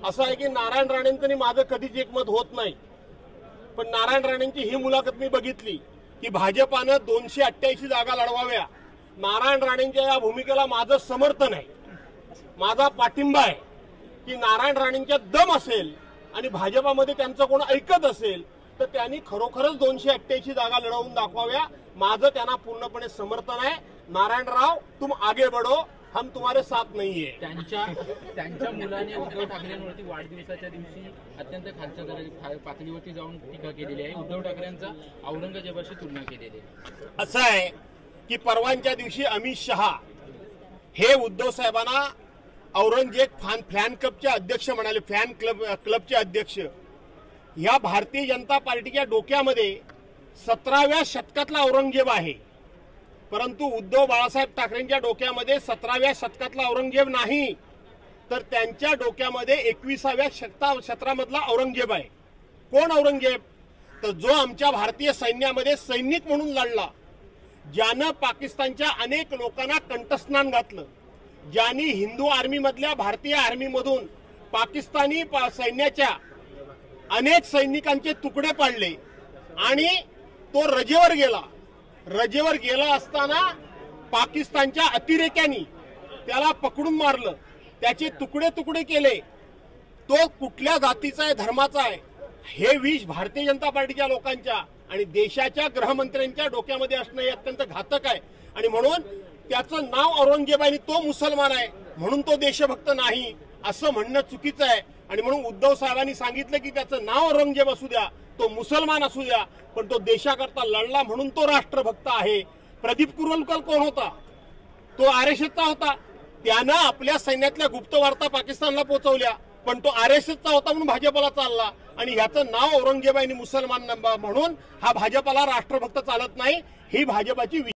असं आहे की नारायण राणेंचं आणि माझं कधीच एकमत होत नाही, पण नारायण राणेंची ही मुलाखत मी बघितली की भाजपानं 288 जागा लढवाव्या. नारायण राणेंच्या या भूमिकेला माझं समर्थन आहे, माझा पाठिंबा आहे की नारायण राणेंच्या दम असेल आणि भाजपामध्ये त्यांचं कोण ऐकत असेल तर त्यांनी खरोखरच 288 जागा लढवून दाखवाव्या. माझं त्यांना पूर्णपणे समर्थन आहे. नारायणराव, तुम आगे बढ़ो, हम तुम्हारे साथ नहीं है. त्यांच्या मुलाने उद्धव ठाकरेंवरती वाढदिवसाच्या दिवशी अत्यंत खालच्या पातळीवरती जाऊन टीका केलेली आहे. उद्धव ठाकरेंचा औरंगजेबाशी तुलना केलेली आहे. असं आहे की परवांच्या दिवशी अमित शहा हे उद्धव साहेबांना औरंगजेब फॅन क्लबचे अध्यक्ष म्हणाले. फॅन क्लबचे अध्यक्ष. या भारतीय जनता पार्टीच्या डोक्यामध्ये 17व्या शतकातला औरंगजेब आहे, परंतु उद्धव बाळासाहेब ठाकरेंच्या डोक्यामध्ये 17व्या शतकातला औरंगजेब नाही, तर त्यांच्या डोक्यामध्ये 21व्या शतकामधला औरंगजेब आहे. कोण औरंगजेब? तर जो आमच्या भारतीय सैन्यामध्ये सैनिक म्हणून लढला, ज्यानं पाकिस्तानच्या अनेक लोकांना कंठस्नान घातलं, ज्यांनी हिंदू आर्मीमधल्या भारतीय आर्मीमधून पाकिस्तानी सैन्याच्या अनेक सैनिकांचे तुकडे पाडले आणि तो रजेवर गेला. रजेवर गेला असताना पाकिस्तानच्या अतिरेक्यांनी त्याला पकडून मारलं, त्याचे तुकडे तुकडे केले. तो कुठल्या जातीचा आहे, धर्माचा आहे, हे विष भारतीय जनता पार्टीच्या लोकांच्या आणि देशाच्या गृहमंत्र्यांच्या डोक्यामध्ये असणं हे अत्यंत घातक आहे. आणि म्हणून त्याचं नाव औरंगजेब आहे आणि तो मुसलमान आहे म्हणून तो देशभक्त नाही असं म्हणणं चुकीचं आहे. आणि म्हणून उद्धव साहेबांनी सांगितलं की त्याचं नाव औरंगजेब असू द्या, तो मुसलमान असू द्या, पण तो देशाकरता लढला म्हणून तो राष्ट्रभक्त आहे. प्रदीप कुरवलकर कोण होता? तो आरएसएसचा होता. त्यानं आपल्या सैन्यातल्या गुप्त वार्ता पाकिस्तानला पोहोचवल्या, पण तो आरएसएसचा होता म्हणून भाजपला चालला. आणि ह्याचं नाव औरंगजेब आणि मुसलमान म्हणून हा भाजपला राष्ट्रभक्त चालत नाही. ही भाजपाची